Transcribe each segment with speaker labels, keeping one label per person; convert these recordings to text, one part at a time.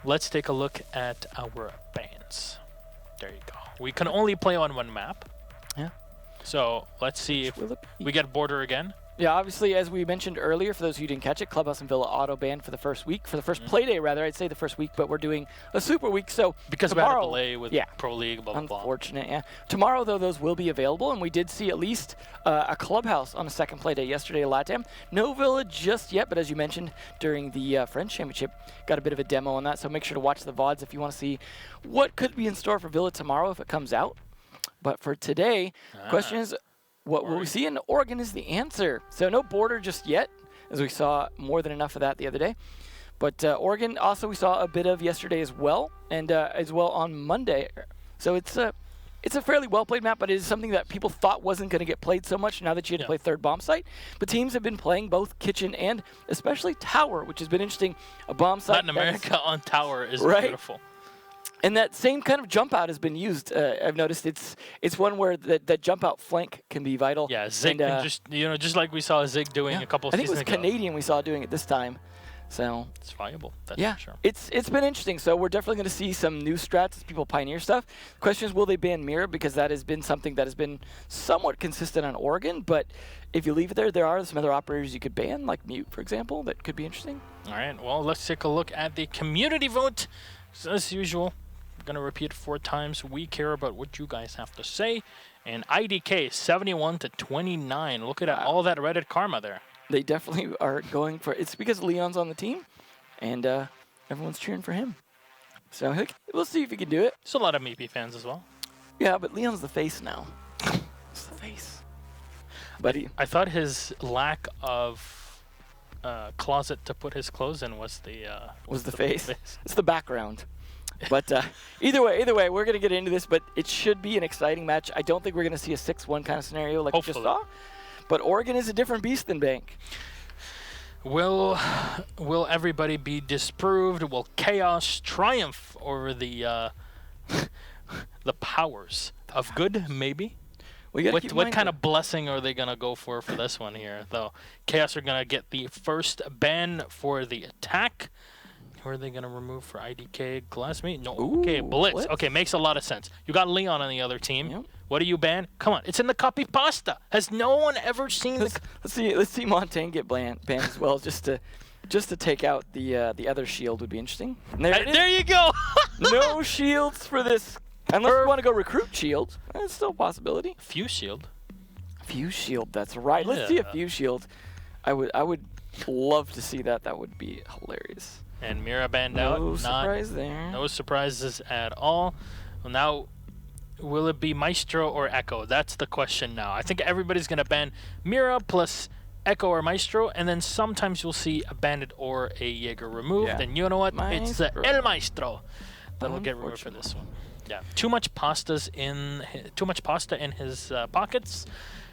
Speaker 1: let's take a look at our bans. There you go. We can only play on one map.
Speaker 2: Yeah.
Speaker 1: So let's see if we get border again.
Speaker 2: Yeah, obviously, as we mentioned earlier, for those who didn't catch it, Clubhouse and Villa auto-banned for the first week. For the first play day, rather, I'd say the first week, but we're doing a super week, so
Speaker 1: because
Speaker 2: tomorrow,
Speaker 1: we had a delay with Pro League, blah, blah, blah.
Speaker 2: Unfortunate, yeah. Tomorrow, though, those will be available, and we did see at least a Clubhouse on a second play day yesterday at LATAM. No Villa just yet, but as you mentioned, during the French Championship, got a bit of a demo on that, so make sure to watch the VODs if you want to see what could be in store for Villa tomorrow if it comes out. But for today, question is, what will we see? And Oregon is the answer. So no border just yet, as we saw more than enough of that the other day. But Oregon also we saw a bit of yesterday as well, and as well on Monday. So it's a fairly well-played map, but it is something that people thought wasn't going to get played so much now that you had to play third bomb site. But teams have been playing both kitchen and especially tower, which has been interesting. A bomb site.
Speaker 1: Latin America on tower is beautiful.
Speaker 2: And that same kind of jump out has been used. I've noticed it's one where that jump out flank can be vital.
Speaker 1: Yeah, Zig can just like we saw Zig doing a couple of seasons ago.
Speaker 2: I think it was Canadian we saw doing it this time. So
Speaker 1: it's valuable. That's for sure.
Speaker 2: It's been interesting. So we're definitely going to see some new strats as people pioneer stuff. Question is, will they ban Mira? Because that has been something that has been somewhat consistent on Oregon. But if you leave it there are some other operators you could ban, like Mute, for example, that could be interesting.
Speaker 1: All right. Well, let's take a look at the community vote. So as usual, we're going to repeat 4 times. We care about what you guys have to say. And IDK 71-29. Look at all that Reddit karma there.
Speaker 2: They definitely are going for it. It's because Leon's on the team, and everyone's cheering for him. So we'll see if he can do it.
Speaker 1: There's a lot of Meepy fans as well.
Speaker 2: Yeah, but Leon's the face now. It's the face. But
Speaker 1: I thought his lack of closet to put his clothes in was the
Speaker 2: face. It's the background. But either way, we're going to get into this, but it should be an exciting match. I don't think we're going to see a 6-1 kind of scenario like we just saw. But Oregon is a different beast than Bank.
Speaker 1: Will everybody be disproved? Will chaos triumph over the powers of good? Maybe. What kind of blessing are they gonna go for this one here? Though chaos are gonna get the first ban for the attack. Who are they going to remove for IDK? Glassmate? No.
Speaker 2: Ooh,
Speaker 1: okay, Blitz. Okay, makes a lot of sense. You got Leon on the other team.
Speaker 2: Yep.
Speaker 1: What do you ban? Come on, it's in the copy pasta. Has no one ever seen
Speaker 2: Let's see Montaigne get banned as well, just to take out the other shield would be interesting.
Speaker 1: There you go.
Speaker 2: No shields for this. Unless you want to go recruit shield. That's still a possibility.
Speaker 1: Fuse shield.
Speaker 2: Fuse shield, that's right. Let's see a fuse shield. I would love to see that. That would be hilarious.
Speaker 1: And Mira banned out.
Speaker 2: No surprise there.
Speaker 1: No surprises at all. Well, now, will it be Maestro or Echo? That's the question now. I think everybody's going to ban Mira plus Echo or Maestro, and then sometimes you'll see a Bandit or a Jaeger removed. Yeah. And you know what? Maestro. It's El Maestro that'll get removed for this one. Yeah, too much pasta in his pockets,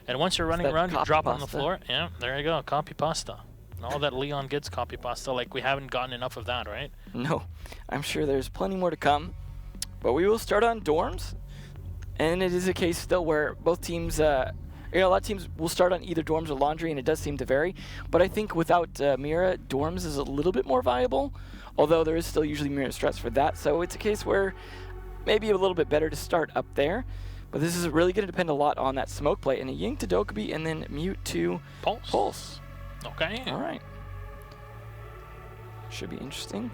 Speaker 1: and once you're running around, you drop it on the floor. Yeah, there you go, copy pasta. All that Leon gets copy pasta, like we haven't gotten enough of that, right?
Speaker 2: No, I'm sure there's plenty more to come. But we will start on dorms, and it is a case still where both teams, a lot of teams will start on either dorms or laundry, and it does seem to vary. But I think without Mira, dorms is a little bit more viable, although there is still usually Mira strats for that. So it's a case where maybe a little bit better to start up there. But this is really going to depend a lot on that smoke play, and a Ying to Dokkaebi, and then Mute to Pulse.
Speaker 1: Okay.
Speaker 2: All right. Should be interesting.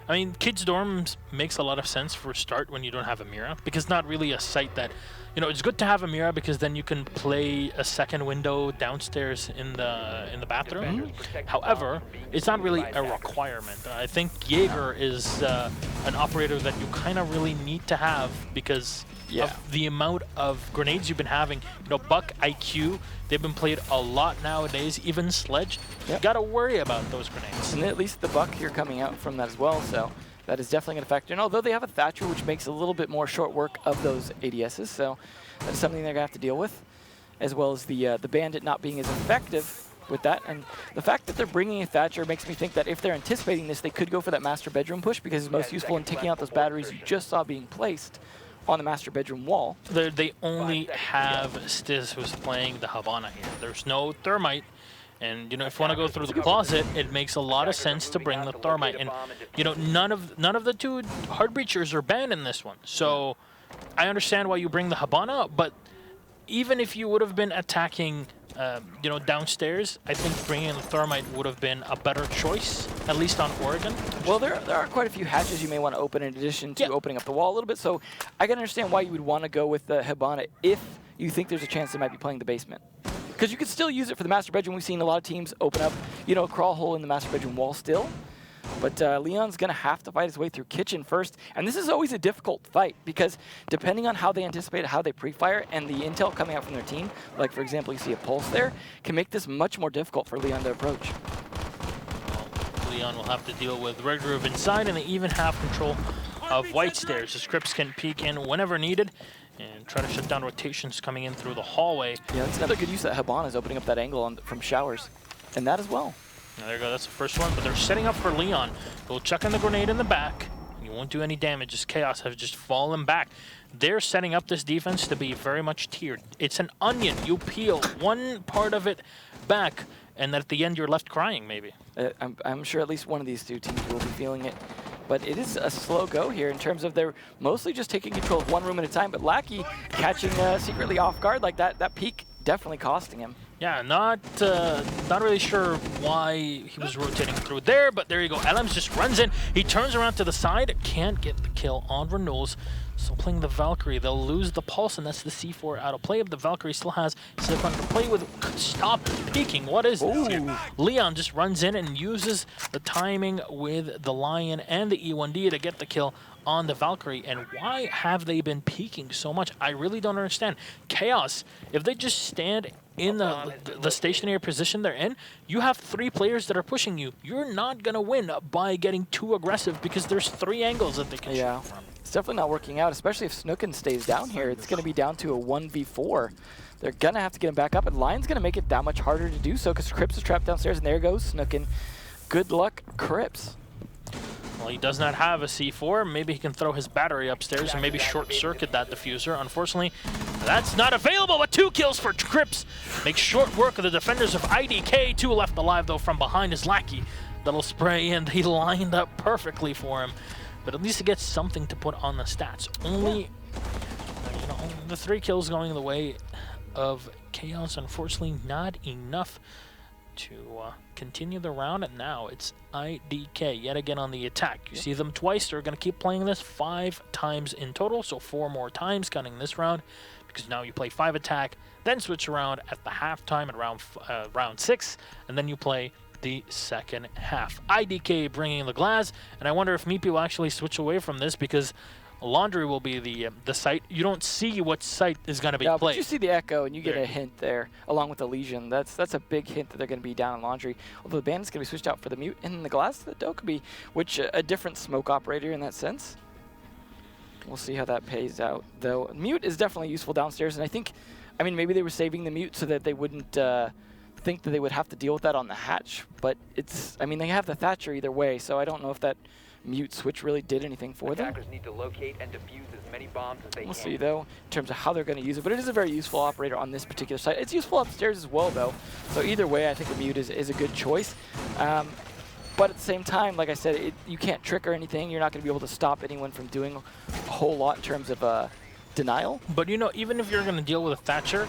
Speaker 1: I mean, kids' dorms makes a lot of sense for a start when you don't have a Mira, because it's not really a site that, it's good to have a Mira because then you can play a second window downstairs in the bathroom. However, it's not really a requirement. I think Jaeger is an operator that you kind of really need to have because of the amount of grenades you've been having. Buck, IQ, they've been played a lot nowadays. Even Sledge, you got to worry about those grenades.
Speaker 2: And at least the Buck here coming out from that as well, so that is definitely going to factor in. Although they have a Thatcher, which makes a little bit more short work of those ADSs, so that's something they're going to have to deal with, as well as the Bandit not being as effective with that. And the fact that they're bringing a Thatcher makes me think that if they're anticipating this, they could go for that master bedroom push because it's most useful in taking out those batteries you just saw being placed on the master bedroom wall.
Speaker 1: They only have Stiz who's playing the Havana here. There's no Thermite, And, you know, if you want to go through the closet, it makes a lot of sense to bring the Thermite. And, you know, none of the two hard breachers are banned in this one. So I understand why you bring the Habana, but even if you would have been attacking, you know, downstairs, I think bringing the Thermite would have been a better choice, at least on Oregon.
Speaker 2: Well, there are quite a few hatches you may want to open in addition to opening up the wall a little bit. So I can understand why you would want to go with the Habana if you think there's a chance they might be playing the basement. Because you could still use it for the master bedroom. We've seen a lot of teams open up, you know, a crawl hole in the master bedroom wall still. But Leon's going to have to fight his way through kitchen first. And this is always a difficult fight because depending on how they anticipate, how they pre-fire, and the intel coming out from their team, like, for example, you see a pulse there, can make this much more difficult for Leon to approach.
Speaker 1: Well, Leon will have to deal with Red Groove inside, and they even have control of White Stairs. The Scripts can peek in whenever needed and try to shut down rotations coming in through the hallway.
Speaker 2: Yeah, that's another good use of Habana is opening up that angle from showers. And that as well.
Speaker 1: There you go, that's the first one, but they're setting up for Leon. He'll chuck in the grenade in the back. You won't do any damage, as Chaos have just fallen back. They're setting up this defense to be very much tiered. It's an onion. You peel one part of it back, and at the end you're left crying, maybe.
Speaker 2: I'm sure at least one of these two teams will be feeling it. But it is a slow go here in terms of they're mostly just taking control of one room at a time, but Lackey catching secretly off guard like that. That peek definitely costing him.
Speaker 1: Yeah, not really sure why he was rotating through there, but there you go. Elems just runs in. He turns around to the side, can't get the kill on Renaults. So playing the Valkyrie, they'll lose the Pulse, and that's the C4 out of play. The Valkyrie still has Silicon to play with. Stop peeking. What is this here? Leon just runs in and uses the timing with the Lion and the E1D to get the kill on the Valkyrie. And why have they been peeking so much? I really don't understand. Chaos, if they just stand in the stationary position they're in, you have 3 players that are pushing you. You're not going to win by getting too aggressive because there's 3 angles that they can shoot from.
Speaker 2: It's definitely not working out, especially if Snooken stays down here. It's going to be down to a 1v4. They're going to have to get him back up, and Lion's going to make it that much harder to do so because Crips is trapped downstairs, and there goes Snooken. Good luck, Crips.
Speaker 1: Well, he does not have a C4. Maybe he can throw his battery upstairs and maybe short-circuit that diffuser. Unfortunately, that's not available, but 2 kills for Crips. Makes short work of the defenders of IDK. 2 left alive, though, from behind is Lackey. That'll spray, and he lined up perfectly for him. But at least he gets something to put on the stats. Only, you know, the 3 kills going the way of Chaos. Unfortunately, not enough to continue the round. And now it's IDK yet again on the attack. You see them twice. They're going to keep playing this 5 times in total. So 4 more times counting this round. Because now you play 5 attack, then switch around at the halftime at round 6. And then you play the second half. IDK bringing the glass, and I wonder if Meepy will actually switch away from this because Laundry will be the site. You don't see what site is going to be played.
Speaker 2: But you see the Echo, and you get a hint there, along with the Legion. That's a big hint that they're going to be down in Laundry. Although the Bandit's going to be switched out for the Mute and the glass, the Dokkaebi, which a different smoke operator in that sense. We'll see how that pays out, though. Mute is definitely useful downstairs, and I mean, maybe they were saving the Mute so that they wouldn't think that they would have to deal with that on the hatch, but I mean, they have the Thatcher either way, so I don't know if that Mute switch really did anything for them.
Speaker 3: Attackers need to locate and defuse as many bombs as they
Speaker 2: We'll
Speaker 3: can.
Speaker 2: see, though, in terms of how they're going to use it, but it is a very useful operator on this particular site. It's useful upstairs as well, though, so either way, I think the Mute is a good choice. But at the same time, like I said, you can't trick or anything. You're not going to be able to stop anyone from doing a whole lot in terms of denial.
Speaker 1: But, you know, even if you're going to deal with a Thatcher,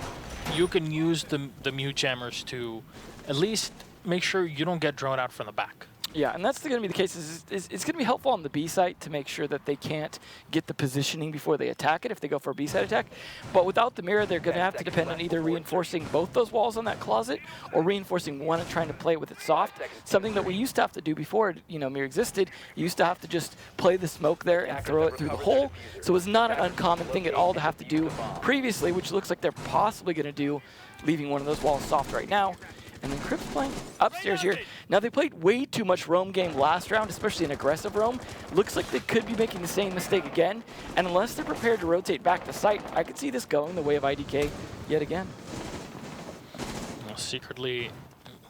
Speaker 1: you can use the Mute Jammers to at least make sure you don't get drawn out from the back.
Speaker 2: Yeah, and that's going to be the case. It's going to be helpful on the B site to make sure that they can't get the positioning before they attack it if they go for a B site attack. But without the mirror, they're going to have to depend on either reinforcing both those walls on that closet or reinforcing one and trying to play it with it soft. Something that we used to have to do before, you know, mirror existed. You used to have to just play the smoke there and throw it through the hole. So it was not an uncommon thing at all to have to do previously, which looks like they're possibly going to do, leaving one of those walls soft right now. And then Crips playing upstairs here. Now, they played way too much roam game last round, especially an aggressive roam. Looks like they could be making the same mistake again. And unless they're prepared to rotate back to site, I could see this going the way of IDK yet again.
Speaker 1: Well, secretly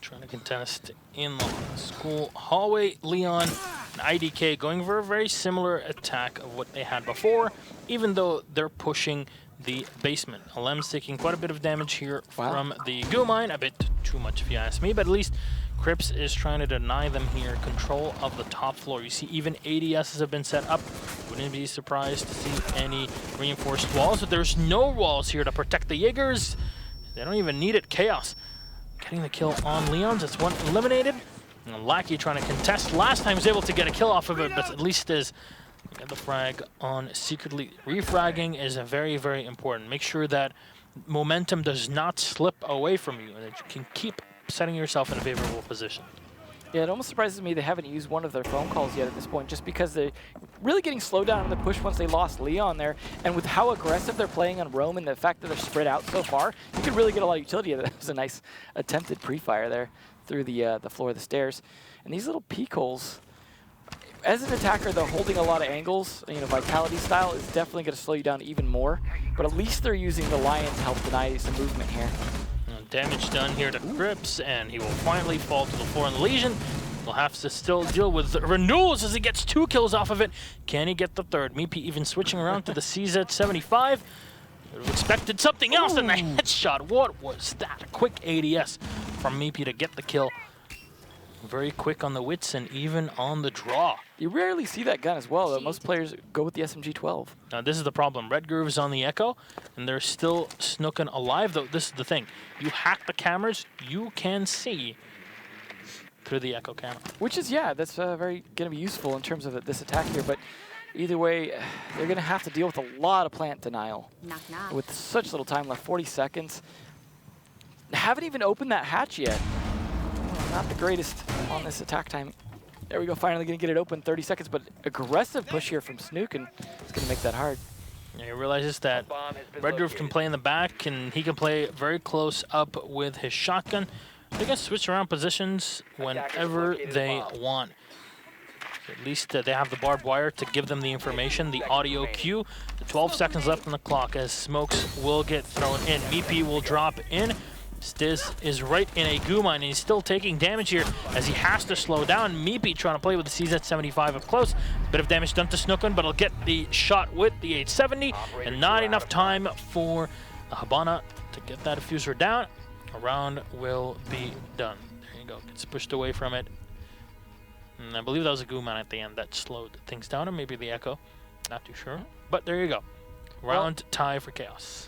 Speaker 1: trying to contest in the school hallway. Leon and IDK going for a very similar attack of what they had before, even though they're pushing the basement. Alem's taking quite a bit of damage here
Speaker 2: Wow.
Speaker 1: from the goo mine. A bit too much if you ask me, but at least Crips is trying to deny them here control of the top floor. You see even ADSs have been set up. Wouldn't be surprised to see any reinforced walls, but there's no walls here to protect the Jaegers. They don't even need it. Chaos getting the kill on Leon's. That's one eliminated. And Lackey trying to contest. Last time he was able to get a kill off of it, but at least is get the frag on secretly. Refragging is very, very important. Make sure that momentum does not slip away from you and that you can keep setting yourself in a favorable position.
Speaker 2: Yeah, it almost surprises me they haven't used one of their phone calls yet at this point, just because they're really getting slowed down in the push once they lost Leon there. And with how aggressive they're playing on Rome and the fact that they're spread out so far, you could really get a lot of utility. That was a nice attempted pre-fire there through the floor of the stairs. And these little peek holes, as an attacker, though, holding a lot of angles, you know, Vitality style is definitely going to slow you down even more. But at least they're using the Lion to help deny some movement here.
Speaker 1: Damage done here to Crips, and he will finally fall to the floor. And the Legion will have to still deal with renewals as he gets 2 kills off of it. Can he get the third? Meepy even switching around to the CZ75. Would have expected something else in the headshot. What was that? A quick ADS from Meepy to get the kill. Very quick on the wits and even on the draw.
Speaker 2: You rarely see that gun as well, though. Most players go with the SMG-12.
Speaker 1: Now this is the problem. Red Groove's on the Echo, and they're still snooking alive, though. This is the thing. You hack the cameras, you can see through the Echo camera.
Speaker 2: Which is, yeah, that's very going to be useful in terms of this attack here. But either way, they're going to have to deal with a lot of plant denial.
Speaker 4: Knock, knock.
Speaker 2: With such little time left, 40 seconds. Haven't even opened that hatch yet. Not the greatest on this attack time. There we go, finally going to get it open, 30 seconds, but aggressive push here from Snook, and it's going to make that hard.
Speaker 1: Yeah, he realizes that Red Groove can play in the back, and he can play very close up with his shotgun. They can switch around positions whenever they want. At least they have the barbed wire to give them the information, the audio cue. The 12 seconds left on the clock as smokes will get thrown in. Meepy will drop in. Stiz is right in a goo mine, and he's still taking damage here as he has to slow down. Meepy trying to play with the CZ75 up close. Bit of damage done to Snookin, but he'll get the shot with the 870, and not enough time for the Habana to get that diffuser down. A round will be done. There you go, gets pushed away from it. And I believe that was a goo mine at the end that slowed things down, or maybe the Echo. Not too sure, but there you go. Round tie for Chaos.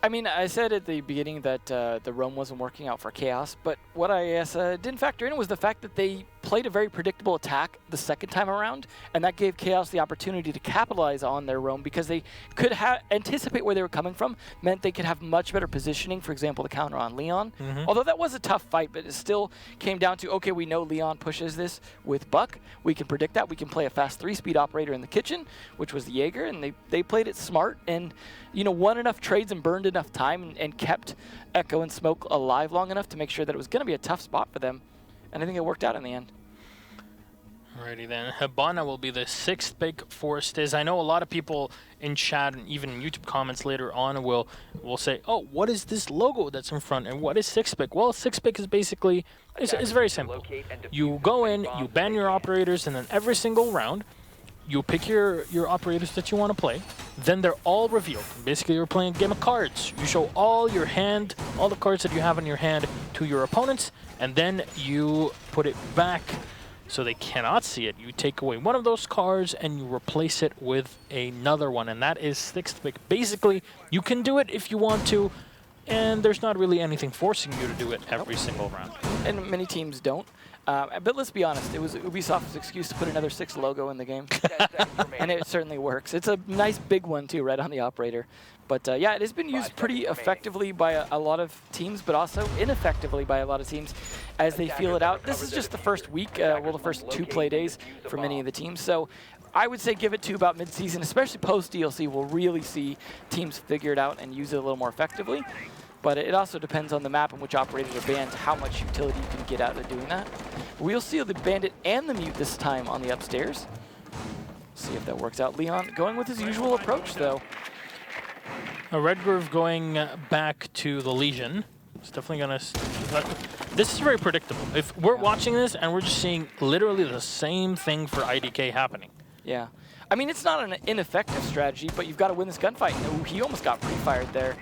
Speaker 2: I mean, I said at the beginning that the roam wasn't working out for Chaos, but what I guess didn't factor in was the fact that they played a very predictable attack the second time around, and that gave Chaos the opportunity to capitalize on their roam because they could anticipate where they were coming from, meant they could have much better positioning, for example, to counter on Leon. Although that was a tough fight, but it still came down to, okay, we know Leon pushes this with Buck. We can predict that. We can play a fast 3-speed operator in the kitchen, which was the Jaeger, and they played it smart and, you know, won enough trades and burned enough time and kept Echo and Smoke alive long enough to make sure that it was going to be a tough spot for them. And I think it worked out in the end.
Speaker 1: Alrighty then, Habana will be the 6th pick for Stiz. I know a lot of people in chat and even in YouTube comments later on will say, oh, what is this logo that's in front and what is 6th pick? Well, 6th pick is basically, it's very simple. You go in, you ban your operators, and then every single round, you pick your operators that you want to play, then they're all revealed. Basically, you're playing a game of cards. You show all your hand, all the cards that you have in your hand to your opponents, and then you put it back so they cannot see it. You take away one of those cards and you replace it with another one, and that is 6th pick. Basically, you can do it if you want to, and there's not really anything forcing you to do it every single round.
Speaker 2: And many teams don't. But let's be honest, it was Ubisoft's excuse to put another 6 logo in the game. And it certainly works. It's a nice big one, too, right on the operator. But yeah, it has been used pretty effectively by a lot of teams, but also ineffectively by a lot of teams as they feel it out. This is just the first week, well, the first 2 play days for many of the teams. So I would say give it to about mid-season, especially post-DLC. We'll really see teams figure it out and use it a little more effectively. But it also depends on the map and which operators are banned, how much utility you can get out of doing that. We'll see the Bandit and the Mute this time on the upstairs. See if that works out. Leon going with his usual approach, though.
Speaker 1: Red Groove going back to the Legion. It's definitely going to... This is very predictable. If we're watching this and we're just seeing literally the same thing for IDK happening.
Speaker 2: Yeah. I mean, it's not an ineffective strategy, but you've got to win this gunfight. No, he almost got pre-fired there.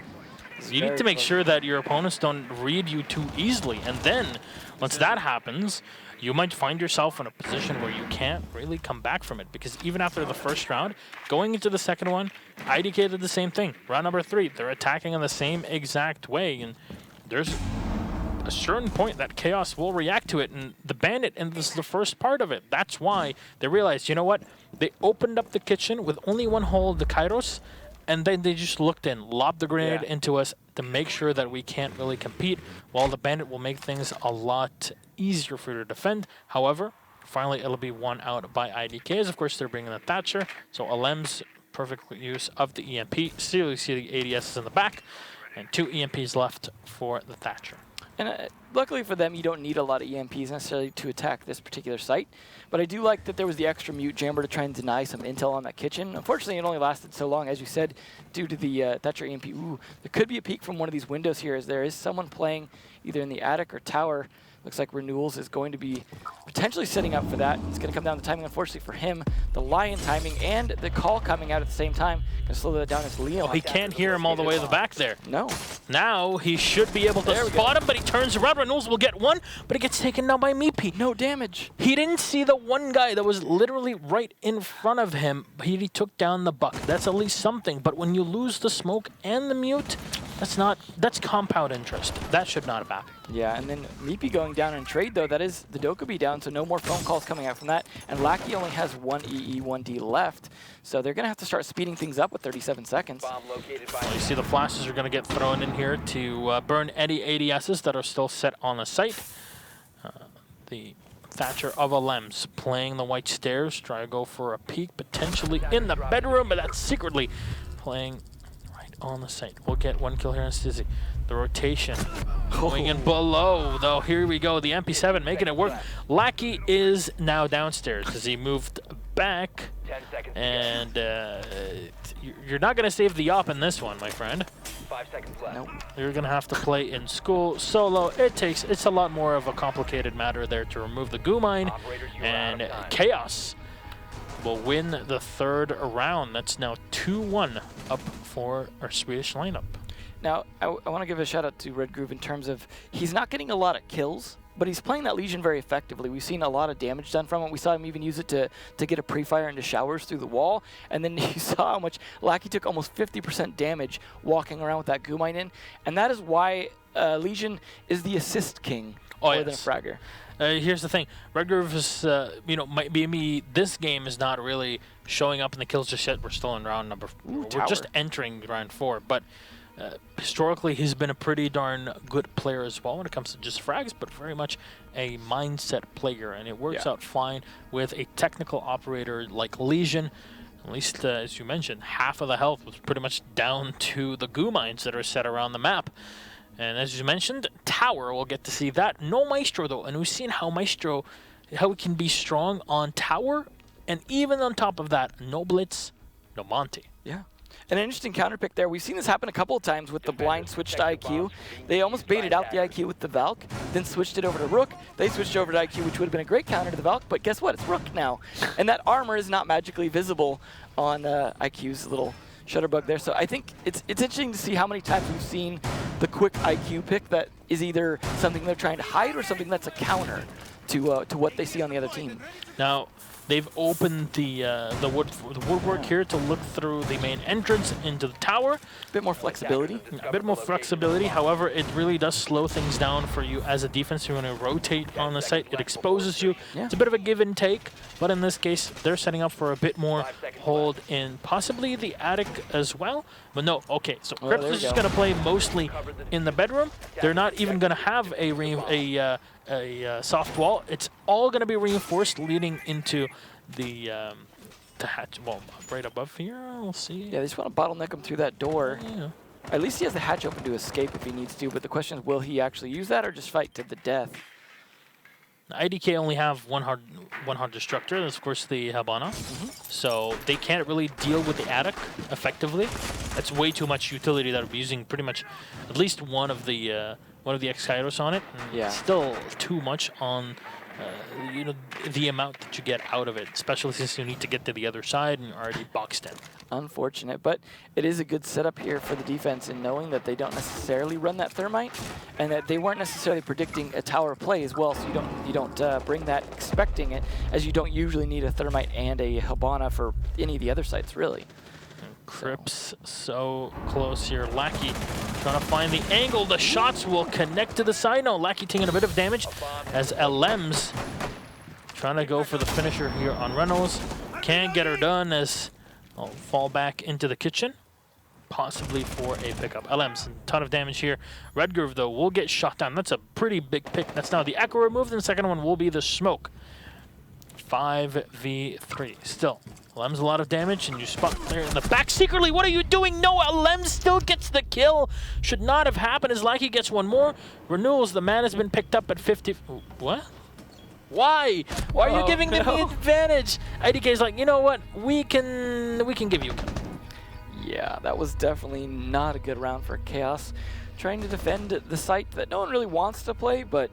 Speaker 1: You need to make sure that your opponents don't read you too easily. And then, once that happens, you might find yourself in a position where you can't really come back from it. Because even after the first round, going into the second one, IDK did the same thing. Round number 3, they're attacking in the same exact way. And there's a certain point that Chaos will react to it. And the Bandit, and this is the first part of it. That's why they realized, you know what? They opened up the kitchen with only one hole, the Kairos, and then they just looked in, lobbed the grenade into us to make sure that we can't really compete, while the Bandit will make things a lot easier for you to defend. However, finally it'll be one out by IDKs. Of course, they're bringing the Thatcher, so Alem's perfect use of the EMP. Still, you see the ADS in the back, and 2 EMPs left for the Thatcher.
Speaker 2: And luckily for them, you don't need a lot of EMPs necessarily to attack this particular site. But I do like that there was the extra mute jammer to try and deny some intel on that kitchen. Unfortunately, it only lasted so long, as you said, due to the Thatcher EMP. Ooh, there could be a peek from one of these windows here, as there is someone playing either in the attic or tower. Looks like Renewals is going to be potentially setting up for that. It's going to come down to timing, unfortunately for him. The Lion timing and the call coming out at the same time. Going to slow that down as Liam.
Speaker 1: Oh, he can't hear him all the way to the back there.
Speaker 2: No.
Speaker 1: Now he should be able to spot him, but he turns around. Renewals will get one, but it gets taken down by Meepy.
Speaker 2: No damage.
Speaker 1: He didn't see the one guy that was literally right in front of him. He took down the buck. That's at least something. But when you lose the smoke and the mute, that's compound interest. That should not have happened.
Speaker 2: Yeah, and then Meepy going down in trade, though. That is the Dokkaebi down, so no more phone calls coming out from that. And Lackey only has 1 EE, 1D left. So they're going to have to start speeding things up with 37 seconds.
Speaker 3: Bomb located by
Speaker 1: Well, you see the flashes are going to get thrown in here to burn any ADSs that are still set on the site. The Thatcher of Alems playing the white stairs, try to go for a peek, potentially in the bedroom, but that's secretly playing right on the site. We'll get 1 kill here on Stizzy. The rotation going in below, though. Here we go. The MP7 making it work. Lackey is now downstairs as he moved back.
Speaker 3: 10 seconds.
Speaker 1: And you're not going to save the op in this one, my friend.
Speaker 3: 5 seconds left.
Speaker 2: Nope.
Speaker 1: You're going to have to play in school solo. It's a lot more of a complicated matter there to remove the goo mine.
Speaker 3: Operators, you are out
Speaker 1: And
Speaker 3: of time.
Speaker 1: Chaos will win the 3rd round. That's now 2-1 up for our Swedish lineup.
Speaker 2: Now, I want to give a shout out to Red Groove in terms of he's not getting a lot of kills, but he's playing that Legion very effectively. We've seen a lot of damage done from it. We saw him even use it to get a pre-fire into showers through the wall. And then you saw how much Lackey took almost 50% damage walking around with that goo mine in. And that is why Legion is the assist king more than a fragger.
Speaker 1: Here's the thing. Red Groove is, might be me. This game is not really showing up in the kills just yet. We're still in round number 4. We're
Speaker 2: tower.
Speaker 1: just entering round 4. But historically, he's been a pretty darn good player as well when it comes to just frags, but very much a mindset player. And it works out fine with a technical operator like Legion. At least, as you mentioned, half of the health was pretty much down to the goo mines that are set around the map. And as you mentioned, Tower, we'll get to see that. No Maestro, though. And we've seen how Maestro, how he can be strong on Tower. And even on top of that, no Blitz, no Monty.
Speaker 2: Yeah. An interesting counterpick there. We've seen this happen a couple of times with the blind switch to IQ. They almost baited out the IQ with the Valk, then switched it over to Rook. They switched over to IQ, which would have been a great counter to the Valk, but guess what? It's Rook now. And that armor is not magically visible on IQ's little shutterbug there. So I think it's interesting to see how many times we've seen the quick IQ pick that is either something they're trying to hide or something that's a counter to what they see on the other team.
Speaker 1: Now, they've opened the woodwork here to look through the main entrance into the tower.
Speaker 2: A bit more flexibility.
Speaker 1: A bit more flexibility. However, it really does slow things down for you as a defense. You want to rotate on the site. It exposes you.
Speaker 2: Yeah.
Speaker 1: It's a bit of a give and take, but in this case, they're setting up for a bit more hold in possibly the attic as well. But no, okay. So
Speaker 2: Well,
Speaker 1: Crips
Speaker 2: there we
Speaker 1: is just
Speaker 2: go.
Speaker 1: going to play mostly in the bedroom. They're not even going to have a soft wall. It's all going to be reinforced leading into the hatch. Well, right above here, we'll see.
Speaker 2: Yeah, they just want to bottleneck him through that door.
Speaker 1: Yeah.
Speaker 2: At least he has the hatch open to escape if he needs to, but the question is, will he actually use that or just fight to the death?
Speaker 1: IDK only have one hard destructor. That's of course the Habana. So they can't really deal with the attic effectively. That's way too much utility that we're using. Pretty much, at least one of the X-Kairos on it. And
Speaker 2: Yeah.
Speaker 1: Still too much on you know, the amount that you get out of it, especially since you need to get to the other side and you're already boxed in.
Speaker 2: Unfortunate, but it is a good setup here for the defense in knowing that they don't necessarily run that thermite, and that they weren't necessarily predicting a tower play as well. So you don't bring that expecting it, as you don't usually need a thermite and a Habana for any of the other sites really.
Speaker 1: Crips so close here. Lackey trying to find the angle. The shots will connect to the side. No, Lackey taking a bit of damage as LM's trying to go for the finisher here on Reynolds. Can't get her done as I'll fall back into the kitchen, possibly for a pickup. LM's a ton of damage here. Redgrove, though, will get shot down. That's a pretty big pick. That's now the Echo removed, and the second one will be the smoke. 5v3. Still, Lem's a lot of damage, and you spot there in the back secretly. What are you doing? No, Lem still gets the kill. Should not have happened as Lackey gets one more. Renewals, the man has been picked up at 50. What? Why? Why are you giving them the advantage? IDK's like, you know what? We can give you a kill.
Speaker 2: Yeah, that was definitely not a good round for Chaos. Trying to defend the site that no one really wants to play, but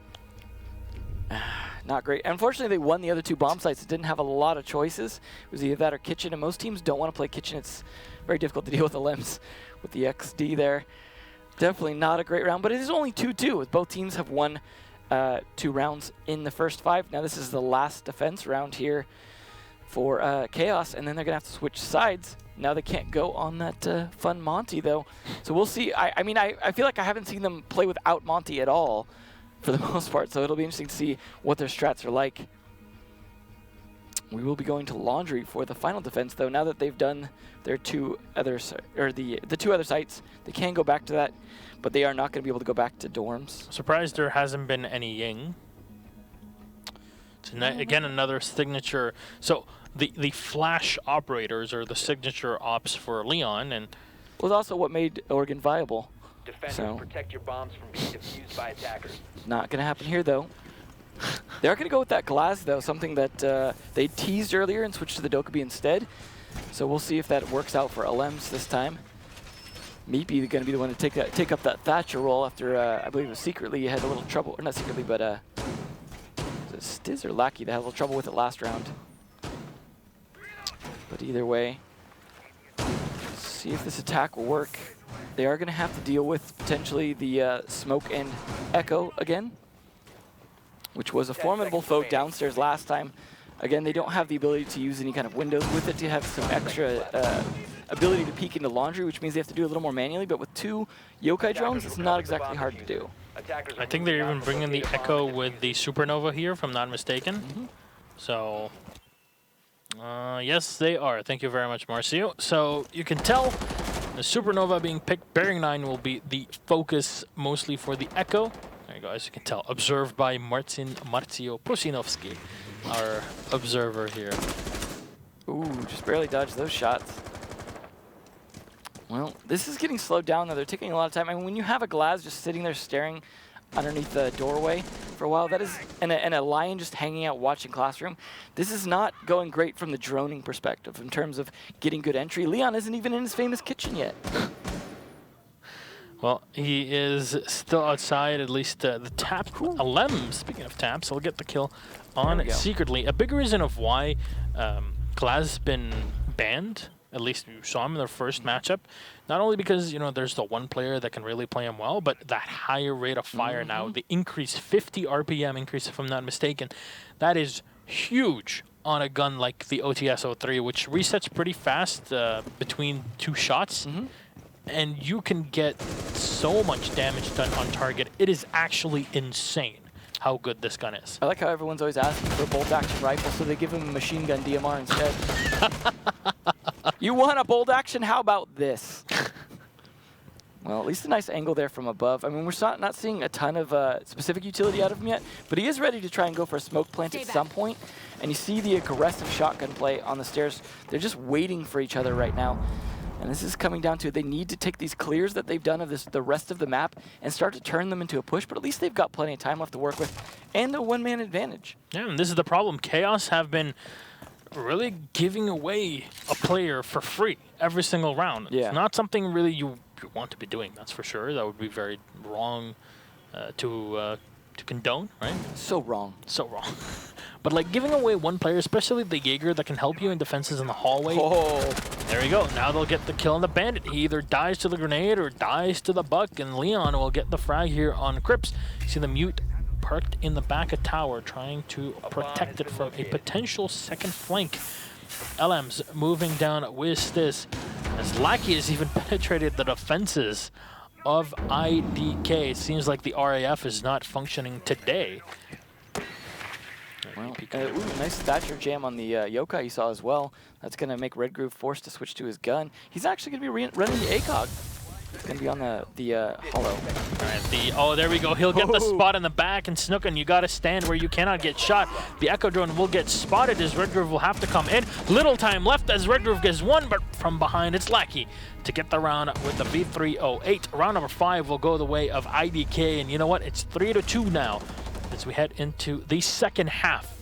Speaker 2: not great. Unfortunately, they won the other two bomb sites. It didn't have a lot of choices. It was either that or kitchen, and most teams don't want to play kitchen. It's very difficult to deal with the limbs with the XD there. Definitely not a great round, but it is only 2-2, with both teams have won 2 rounds in the first 5. Now this is the last defense round here for Chaos, and then they're going to have to switch sides. Now they can't go on that fun Monty, though. So we'll see. I mean, I feel like I haven't seen them play without Monty at all, for the most part, so it'll be interesting to see what their strats are like. We will be going to Laundry for the final defense, though. Now that they've done their two other, or the 2 other sites, they can go back to that, but they are not going to be able to go back to dorms.
Speaker 1: Surprised there hasn't been any Ying. Again, another signature. So the flash operators are the signature ops for Leon, and
Speaker 2: was also what made Oregon viable.
Speaker 3: Defenders, protect your bombs from being defused by attackers.
Speaker 2: Not going to happen here, though. They are going to go with that glass, though, something that they teased earlier and switched to the Dokkaebi instead. So we'll see if that works out for LMs this time. Meepy going to be the one to take up that Thatcher role after, I believe it was secretly had a little trouble, or not secretly, but was it Stiz or Lackey that had a little trouble with it last round. But either way, see if this attack will work. They are going to have to deal with potentially the Smoke and Echo again, which was a formidable foe downstairs last time. Again, they don't have the ability to use any kind of windows with it to have some extra ability to peek into Laundry, which means they have to do a little more manually, but with 2 Yokai drones, it's not exactly hard to do.
Speaker 1: I think they're even bringing the Echo with the Supernova here, if I'm not mistaken.
Speaker 2: Mm-hmm.
Speaker 1: So, yes, they are. Thank you very much, Marcio. So you can tell the Supernova being picked. Bearing 9 will be the focus mostly for the Echo. There you go, as you can tell. Observed by Marcio Pusinovsky, our observer here.
Speaker 2: Ooh, just barely dodged those shots. Well, this is getting slowed down, though. They're taking a lot of time. I mean, when you have a Glaz just sitting there staring underneath the doorway for a while, that is, and a Lion just hanging out watching Classroom, this is not going great from the droning perspective in terms of getting good entry. Leon isn't even in his famous kitchen yet.
Speaker 1: Well, he is still outside, at least the tap. Alem, speaking of taps, he'll get the kill on secretly. A big reason of why Glaz has been banned, at least you saw him in their first matchup, not only because, you know, there's the one player that can really play him well, but that higher rate of fire now, the increase, 50 RPM increase, if I'm not mistaken, that is huge on a gun like the OTS-03, which resets pretty fast between 2 shots. And you can get so much damage done on target. It is actually insane how good this gun is.
Speaker 2: I like how everyone's always asking for a bolt-action rifle, so they give him a machine gun DMR instead. You want a bolt-action? How about this? Well, at least a nice angle there from above. I mean, we're not seeing a ton of specific utility out of him yet, but he is ready to try and go for a smoke plant at some point. And you see the aggressive shotgun play on the stairs. They're just waiting for each other right now. And this is coming down to they need to take these clears that they've done of the rest of the map and start to turn them into a push, but at least they've got plenty of time left to work with and a one-man advantage.
Speaker 1: Yeah, and this is the problem. Chaos have been really giving away a player for free every single round.
Speaker 2: Yeah.
Speaker 1: It's not something really you want to be doing, that's for sure. That would be very wrong to to condone, right?
Speaker 2: So wrong.
Speaker 1: So wrong. But like giving away one player, especially the Jaeger that can help you in defenses in the hallway.
Speaker 2: Oh.
Speaker 1: There you go. Now they'll get the kill on the bandit. He either dies to the grenade or dies to the buck, and Leon will get the frag here on Crips. See the mute parked in the back of tower, trying to protect it from a potential second flank. LM's moving down with this, as Lackey has even penetrated the defenses of IDK. It seems like the RAF is not functioning today.
Speaker 2: Well, nice Thatcher jam on the Yokai you saw as well. That's going to make Red Groove forced to switch to his gun. He's actually going to be running the ACOG. He's going to be on the hollow.
Speaker 1: All right, oh, there we go. He'll get the spot in the back, and Snookin, you got to stand where you cannot get shot. The Echo Drone will get spotted as Red Groove will have to come in. Little time left as Red Groove gets one, but from behind it's Lackey to get the round with the V308. Round number 5 will go the way of IDK, and you know what? It's 3-2 now as we head into the second half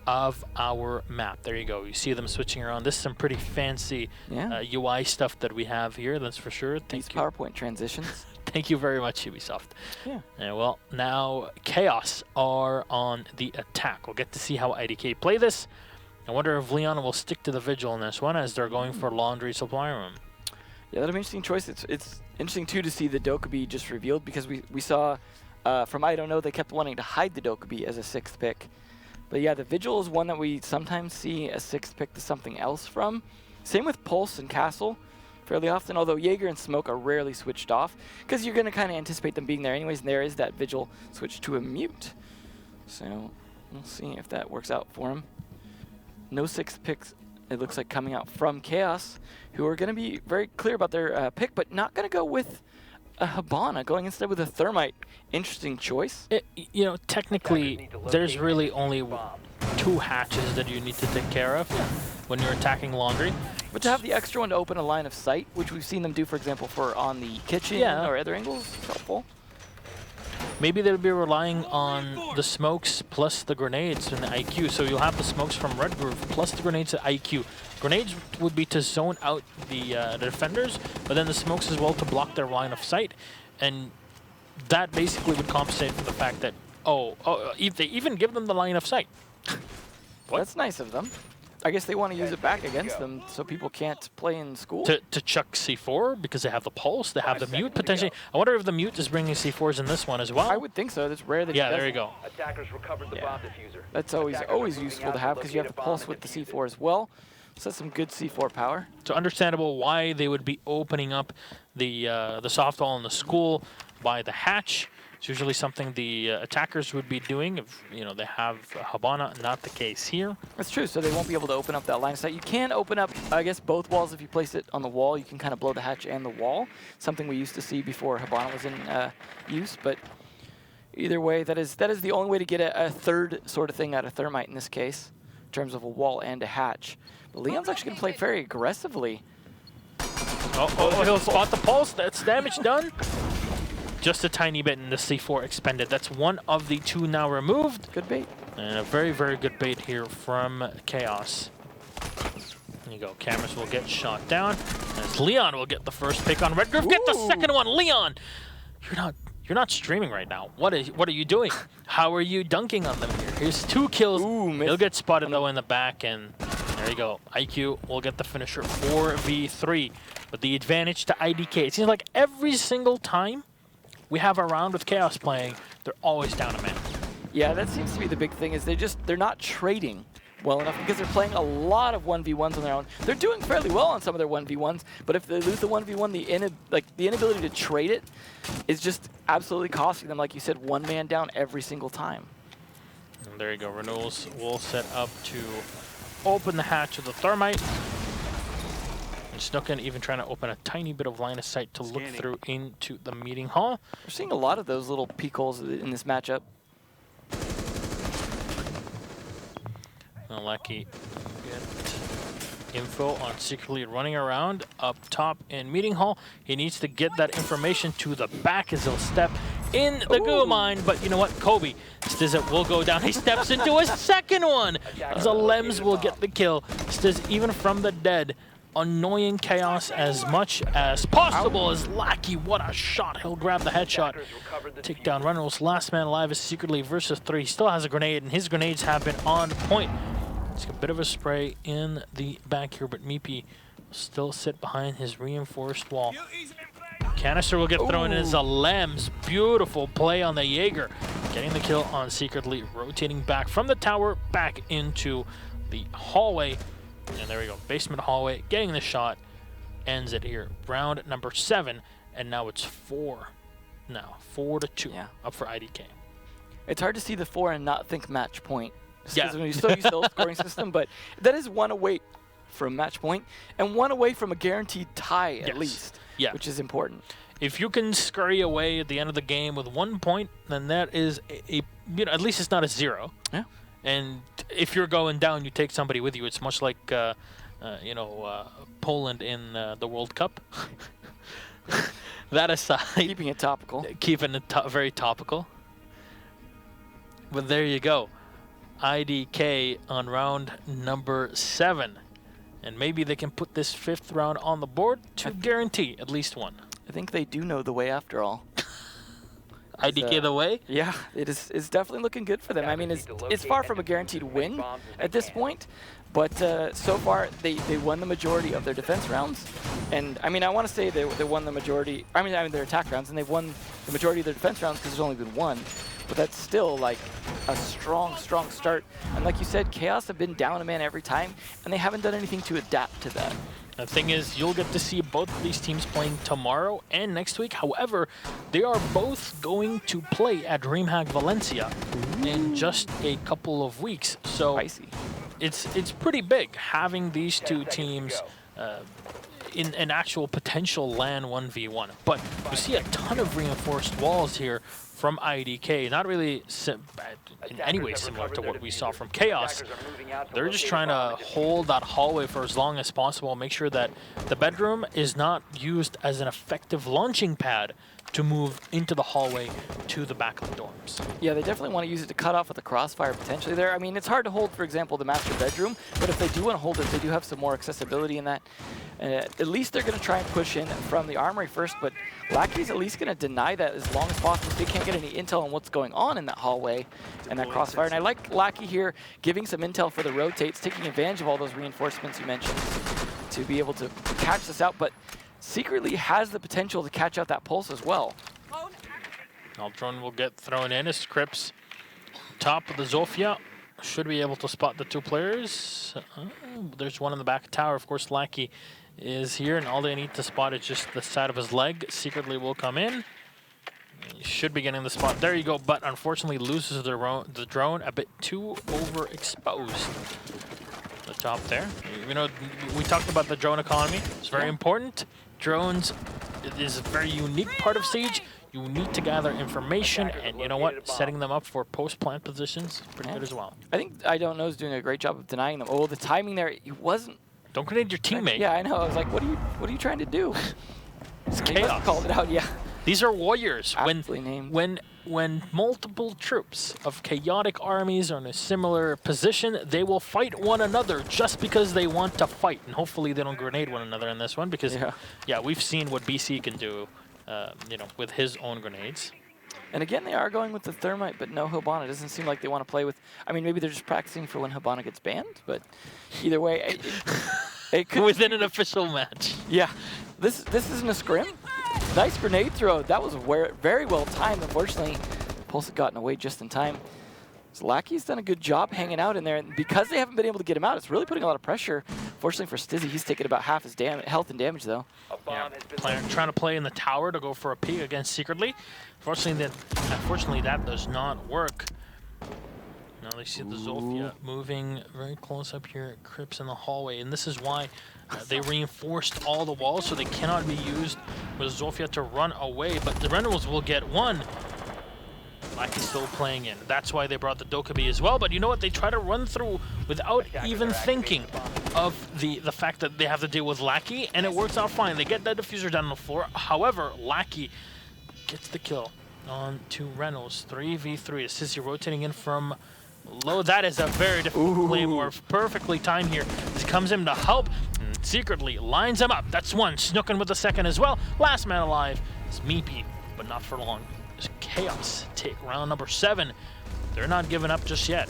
Speaker 1: of our map. There you go. You see them switching around. This is some pretty fancy UI stuff that we have here, that's for sure.
Speaker 2: These PowerPoint transitions.
Speaker 1: Thank you very much, Ubisoft.
Speaker 2: Yeah.
Speaker 1: Well, now Chaos are on the attack. We'll get to see how IDK play this. I wonder if Leon will stick to the Vigil in this one as they're going for Laundry Supply Room.
Speaker 2: Yeah, that'll be an interesting choice. It's interesting, too, to see the Dokkaebi just revealed, because we saw from I Don't Know they kept wanting to hide the Dokkaebi as a 6th pick. But yeah, the Vigil is one that we sometimes see a 6th pick to something else from. Same with Pulse and Castle fairly often, although Jaeger and Smoke are rarely switched off, because you're going to kind of anticipate them being there anyways, and there is that Vigil switch to a mute. So we'll see if that works out for him. No 6th picks, it looks like, coming out from Chaos, who are going to be very clear about their pick, but not going to go with a Hibana, going instead with a Thermite. Interesting choice.
Speaker 1: You know, technically, there's really only 2 hatches that you need to take care of when you're attacking Laundry.
Speaker 2: But to have the extra one to open a line of sight, which we've seen them do, for example, for on the kitchen or other angles, is helpful.
Speaker 1: Maybe they'll be relying on the smokes plus the grenades and the IQ. So you'll have the smokes from Red Groove plus the grenades at IQ. Grenades would be to zone out the defenders, but then the smokes as well to block their line of sight. And that basically would compensate for the fact that, if they even give them the line of sight.
Speaker 2: Well, that's nice of them. I guess they want to use it back against them so people can't play in school.
Speaker 1: To chuck C4 because they have the Pulse, they have the Mute potentially. I wonder if the Mute is bringing C4s in this one as well.
Speaker 2: I would think so. That's rare that
Speaker 1: there you go.
Speaker 3: Attackers recovered the bomb diffuser.
Speaker 2: That's always useful to have because you have the Pulse with the C4 as well. So that's some good C4 power.
Speaker 1: So understandable why they would be opening up the soft wall in the school by the hatch. It's usually something the attackers would be doing if they have Hibana. Not the case here.
Speaker 2: That's true. So they won't be able to open up that line of sight. You can open up, I guess, both walls if you place it on the wall. You can kind of blow the hatch and the wall. Something we used to see before Hibana was in use. But either way, that is the only way to get a third sort of thing out of Thermite in this case, in terms of a wall and a hatch. But Leon's actually going to play very aggressively.
Speaker 1: He'll spot the Pulse. That's damage done. Just a tiny bit and the C4 expended. That's one of the 2 now removed.
Speaker 2: Good bait.
Speaker 1: And a very, very good bait here from Chaos. There you go. Cameras will get shot down. As Leon will get the first pick on Red Groove. Get the second one, Leon! You're not streaming right now. What are you doing? How are you dunking on them here? Here's 2 kills. He'll get spotted though in the back, and there you go. IQ will get the finisher 4v3 with the advantage to IDK. It seems like every single time we have a round with Chaos playing, they're always down a man.
Speaker 2: Yeah, that seems to be the big thing, is they're not trading well enough because they're playing a lot of 1v1s on their own. They're doing fairly well on some of their 1v1s, but if they lose the 1v1, the inability to trade it is just absolutely costing them, like you said, 1 man down every single time.
Speaker 1: And there you go. Renewals will set up to open the hatch of the Thermite. And Snookin even trying to open a tiny bit of line of sight to look through into the meeting hall.
Speaker 2: We're seeing a lot of those little peek holes in this matchup.
Speaker 1: Lucky get info on secretly running around up top in meeting hall. He needs to get that information to the back as he'll step in the goo mine. But you know what? Kobe Stiz will go down. He steps into a second one. As Lems will get the kill. Stiz even from the dead annoying Chaos as much as possible. As Lackey, what a shot. He'll grab the headshot, take down Reynolds. Last man alive is Secretly versus 3. He still has a grenade, and his grenades have been on point. It's a bit of a spray in the back here, but Meepy will still sit behind his reinforced wall. Canister will get thrown in as a Lems. Beautiful play on the Jaeger. Getting the kill on Secretly, rotating back from the tower, back into the hallway. And there we go, basement hallway, getting the shot, ends it here. Round number 7, and now it's 4. Now, 4-2, up for IDK.
Speaker 2: It's hard to see the 4 and not think match point.
Speaker 1: Yeah.
Speaker 2: Because we're so used to the old scoring system, but that is 1 away from match point, and 1 away from a guaranteed tie at least, which is important.
Speaker 1: If you can scurry away at the end of the game with 1 point, then that is at least it's not a 0.
Speaker 2: Yeah.
Speaker 1: And if you're going down, you take somebody with you. It's much like, Poland in the World Cup. That aside,
Speaker 2: keeping it topical.
Speaker 1: Keeping it very topical. But there you go, IDK on round number 7, and maybe they can put this 5th round on the board to guarantee at least 1.
Speaker 2: I think they do know the way after all.
Speaker 1: IDK the way?
Speaker 2: Yeah, it's definitely looking good for them. I mean, it's far from a guaranteed win at this point, but so far they won the majority of their defense rounds. And I mean, I want to say they won the majority, I mean their attack rounds, and they've won the majority of their defense rounds because there's only been 1. But that's still like a strong start. And like you said, Chaos have been down a man every time, and they haven't done anything to adapt to that.
Speaker 1: The thing is, you'll get to see both of these teams playing tomorrow and next week. However, they are both going to play at DreamHack Valencia in just a couple of weeks. So it's pretty big having these 2 teams in an actual potential LAN 1v1. But you see a ton of reinforced walls here from IDK, not really in any way similar to what we saw from Chaos. They're just trying to hold that hallway for as long as possible, make sure that the bedroom is not used as an effective launching pad to move into the hallway to the back of the dorms.
Speaker 2: Yeah, they definitely want to use it to cut off with the crossfire potentially there. I mean, it's hard to hold, for example, the master bedroom, but if they do want to hold it, they do have some more accessibility in that. At least they're going to try and push in from the armory first, but Lackey's at least going to deny that as long as possible. They can't get any intel on what's going on in that hallway and that crossfire. And I like Lackey here giving some intel for the rotates, taking advantage of all those reinforcements you mentioned to be able to catch this out, but Secretly has the potential to catch out that pulse as well.
Speaker 1: Drone will get thrown in as Crips, top of the Zofia, should be able to spot the 2 players. There's one in the back tower. Of course, Lackey is here, and all they need to spot is just the side of his leg. Secretly will come in. He should be getting the spot. There you go, but unfortunately loses the drone a bit too overexposed. The top there. You know, we talked about the drone economy. It's very important. Drones is a very unique part of Siege. You need to gather information, and you know what? Setting them up for post-plant positions is pretty good as well.
Speaker 2: I think I Don't Know is doing a great job of denying them. Oh, the timing there, he wasn't.
Speaker 1: Don't grenade your teammate.
Speaker 2: Yeah, I know. I was like, what are you trying to do?
Speaker 1: It's chaos.
Speaker 2: Called it out, yeah.
Speaker 1: These are warriors.
Speaker 2: When
Speaker 1: multiple troops of chaotic armies are in a similar position, they will fight one another just because they want to fight. And hopefully they don't grenade one another in this one because, yeah we've seen what BC can do, with his own grenades.
Speaker 2: And again, they are going with the Thermite, but no Hibana. It doesn't seem like they want to play with... I mean, maybe they're just practicing for when Hibana gets banned, but either way... it could
Speaker 1: within an official match.
Speaker 2: Yeah. This isn't a scrim. Nice grenade throw. That was very well timed. Unfortunately, Pulse had gotten away just in time. So Lackey's done a good job hanging out in there. And because they haven't been able to get him out, it's really putting a lot of pressure. Fortunately for Stizzy, he's taken about half his health and damage, though.
Speaker 1: Yeah. Trying to play in the tower to go for a peek against Secretly. Unfortunately, that does not work. Now they see the Zofia moving very close up here. Crips in the hallway, and this is why they reinforced all the walls so they cannot be used with Zofia to run away. But the Reynolds will get one. Lackey's still playing in. That's why they brought the Dokkaebi as well. But you know what? They try to run through without even thinking of the fact that they have to deal with Lackey, and it works out fine. They get that diffuser down on the floor. However, Lackey gets the kill on to Reynolds. 3v3. Sissy rotating in from low. That is a very difficult Claymore. Perfectly timed here. This comes in to help. And secretly lines him up. That's one. Snookin with the second as well. Last man alive is Meepy, but not for long. As Chaos take round number 7. They're not giving up just yet.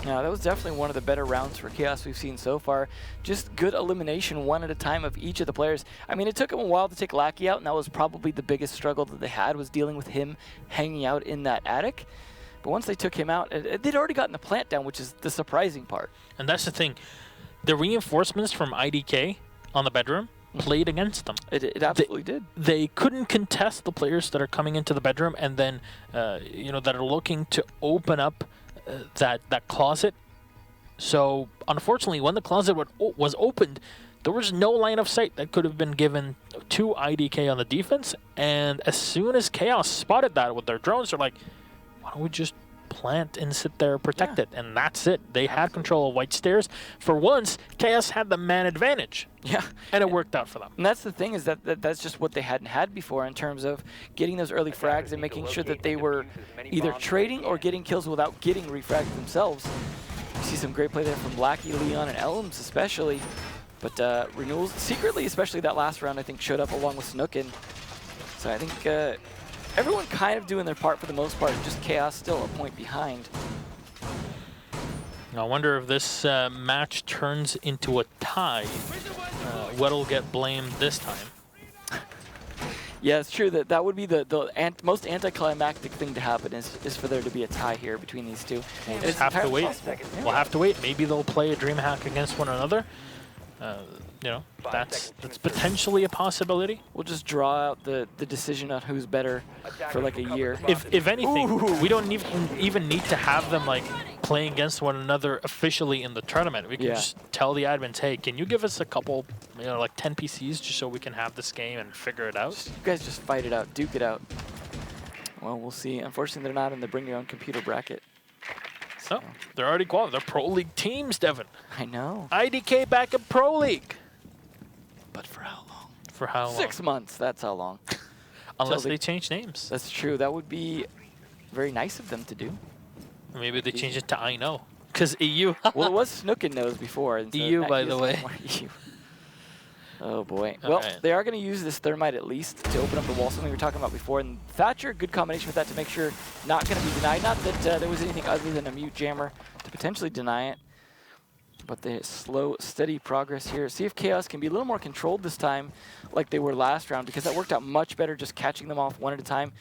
Speaker 2: Yeah, that was definitely one of the better rounds for Chaos we've seen so far. Just good elimination one at a time of each of the players. I mean, it took them a while to take Lackey out, and that was probably the biggest struggle that they had, was dealing with him hanging out in that attic. But once they took him out, they'd already gotten the plant down, which is the surprising part.
Speaker 1: And that's the thing. The reinforcements from IDK on the bedroom played against them.
Speaker 2: It absolutely did.
Speaker 1: They couldn't contest the players that are coming into the bedroom and then, that are looking to open up that closet. So, unfortunately, when the closet was opened, there was no line of sight that could have been given to IDK on the defense. And as soon as Chaos spotted that with their drones, they're like, why don't we just plant and sit there protect it? And that's it. They had control of White Stairs. For once, Chaos had the man advantage.
Speaker 2: Yeah.
Speaker 1: And it worked out for them.
Speaker 2: And that's the thing, is that's just what they hadn't had before in terms of getting those early frags and making sure that they were either trading or getting kills without getting refragged themselves. You see some great play there from Lackey, Leon, and Elms especially. But Renewals, secretly, especially that last round, I think showed up along with Snookin. So I think everyone kind of doing their part for the most part, just Chaos still a point behind.
Speaker 1: I wonder if this match turns into a tie. What'll get blamed this time?
Speaker 2: Yeah, it's true that would be the most anticlimactic thing to happen is for there to be a tie here between these two.
Speaker 1: We'll just have to wait. We'll have to wait. Maybe they'll play a dream hack against one another. That's potentially a possibility.
Speaker 2: We'll just draw out the decision on who's better for like a year.
Speaker 1: If anything, we don't even need to have them like playing against one another officially in the tournament. We can just tell the admins, hey, can you give us a couple, like 10 PCs just so we can have this game and figure it out?
Speaker 2: You guys just fight it out, duke it out. Well, we'll see. Unfortunately, they're not in the bring your own computer bracket.
Speaker 1: So they're already qualified. They're Pro League teams, Devin.
Speaker 2: I know.
Speaker 1: IDK back in Pro League.
Speaker 2: But for how long?
Speaker 1: For how long?
Speaker 2: 6 months, that's how long.
Speaker 1: Unless they change names.
Speaker 2: That's true. That would be very nice of them to do.
Speaker 1: Maybe they change it to I Know. Because EU.
Speaker 2: Well, it was Snookin' Knows before. And so
Speaker 1: EU, by the way.
Speaker 2: EU. Oh, boy. Well, they are going to use this Thermite at least to open up the wall, something we were talking about before. And Thatcher, good combination with that to make sure not going to be denied. Not that there was anything other than a mute jammer to potentially deny it. But the slow, steady progress here. See if Chaos can be a little more controlled this time like they were last round, because that worked out much better just catching them off one at a time.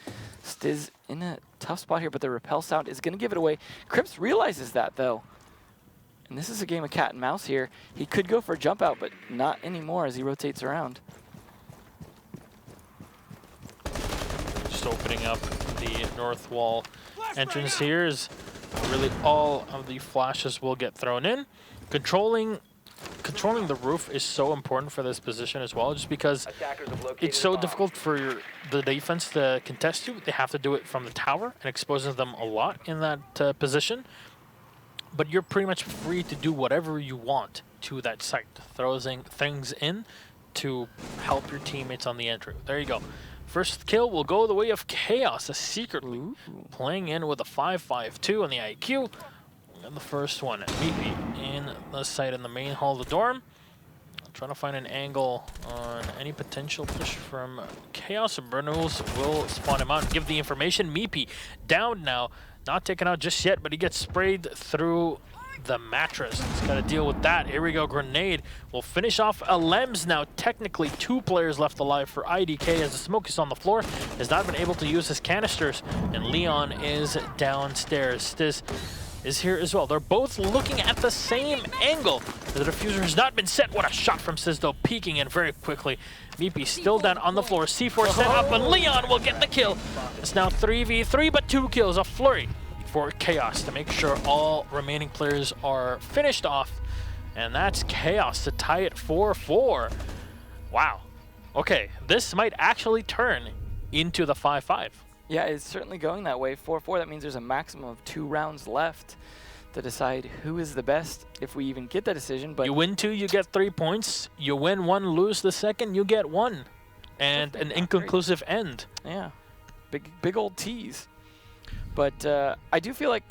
Speaker 2: Stiz in a tough spot here, but the repel sound is going to give it away. Crips realizes that, though. And this is a game of cat and mouse here. He could go for a jump out, but not anymore as he rotates around.
Speaker 1: Just opening up the north wall entrance here is really all of the flashes will get thrown in. Controlling the roof is so important for this position as well, just because it's so difficult for the defense to contest you. They have to do it from the tower, and exposes them a lot in that position. But you're pretty much free to do whatever you want to that site, throwing things in to help your teammates on the entry. There you go. First kill will go the way of Chaos, secretly playing in with a 5.52 on the IQ. And the first one, Meepy in the site in the main hall of the dorm. Trying to find an angle on any potential push from Chaos. And Bernals will spawn him out and give the information. Meepy down now. Not taken out just yet, but he gets sprayed through the mattress. He's got to deal with that. Here we go. Grenade will finish off Lems now. Technically, 2 players left alive for IDK as the smoke is on the floor. Has not been able to use his canisters. And Leon is downstairs. Stiz is here as well. They're both looking at the same angle. The diffuser has not been set. What a shot from Stiz, though, peeking in very quickly. Meepy still down on the floor. C4 set up, and Leon will get the kill. It's now 3v3, but 2 kills. A flurry for Chaos to make sure all remaining players are finished off. And that's Chaos to tie it 4-4. Wow. Okay, this might actually turn into the 5-5.
Speaker 2: Yeah, it's certainly going that way. 4-4, that means there's a maximum of 2 rounds left to decide who is the best, if we even get that decision. But
Speaker 1: you win 2, you get 3 points. You win 1, lose the second, you get 1. And an inconclusive end.
Speaker 2: Yeah, big old tease. But I do feel like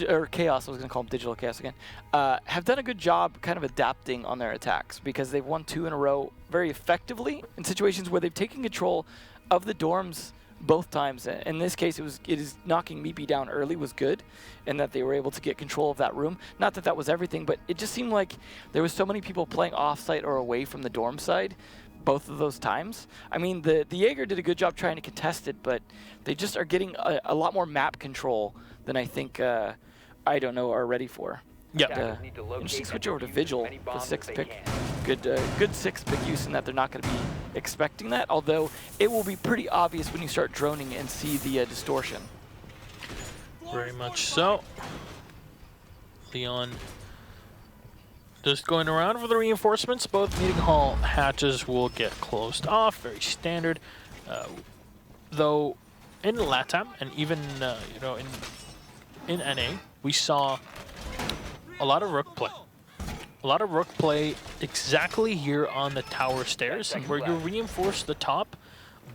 Speaker 2: or Chaos, I was going to call them Digital Chaos again, have done a good job kind of adapting on their attacks because they've won 2 in a row very effectively in situations where they've taken control of the dorms both times. In this case, it is knocking Meepy down early was good, and that they were able to get control of that room. Not that that was everything, but it just seemed like there was so many people playing off-site or away from the dorm side both of those times. I mean, the Jaeger did a good job trying to contest it, but they just are getting a lot more map control than I think, I don't know, are ready for.
Speaker 1: Yeah.
Speaker 2: Interesting switch over to Vigil, the 6th pick. Good 6th pick use in that they're not going to be expecting that, although it will be pretty obvious when you start droning and see the distortion.
Speaker 1: Very much so. Leon just going around for the reinforcements. Both meeting hall hatches will get closed off. Very standard. Though in LATAM and even you know, in NA, we saw a lot of rook play. A lot of rook play exactly here on the tower stairs, where you reinforce the top,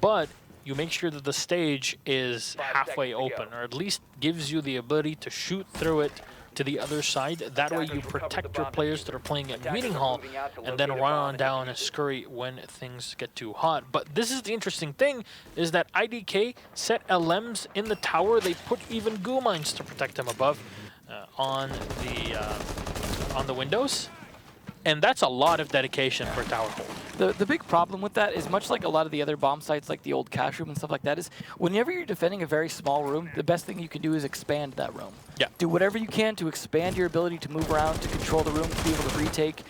Speaker 1: but you make sure that the stage is halfway open, or at least gives you the ability to shoot through it to the other side. That way you protect your players that are playing at meeting hall and then run on down and scurry when things get too hot. But this is the interesting thing, is that IDK set LMs in the tower. They put even goo mines to protect them above on the windows. And that's a lot of dedication for tower hold.
Speaker 2: The big problem with that is, much like a lot of the other bomb sites like the old cash room and stuff like that, is whenever you're defending a very small room, the best thing you can do is expand that room.
Speaker 1: Yeah.
Speaker 2: Do whatever you can to expand your ability to move around, to control the room, to be able to retake.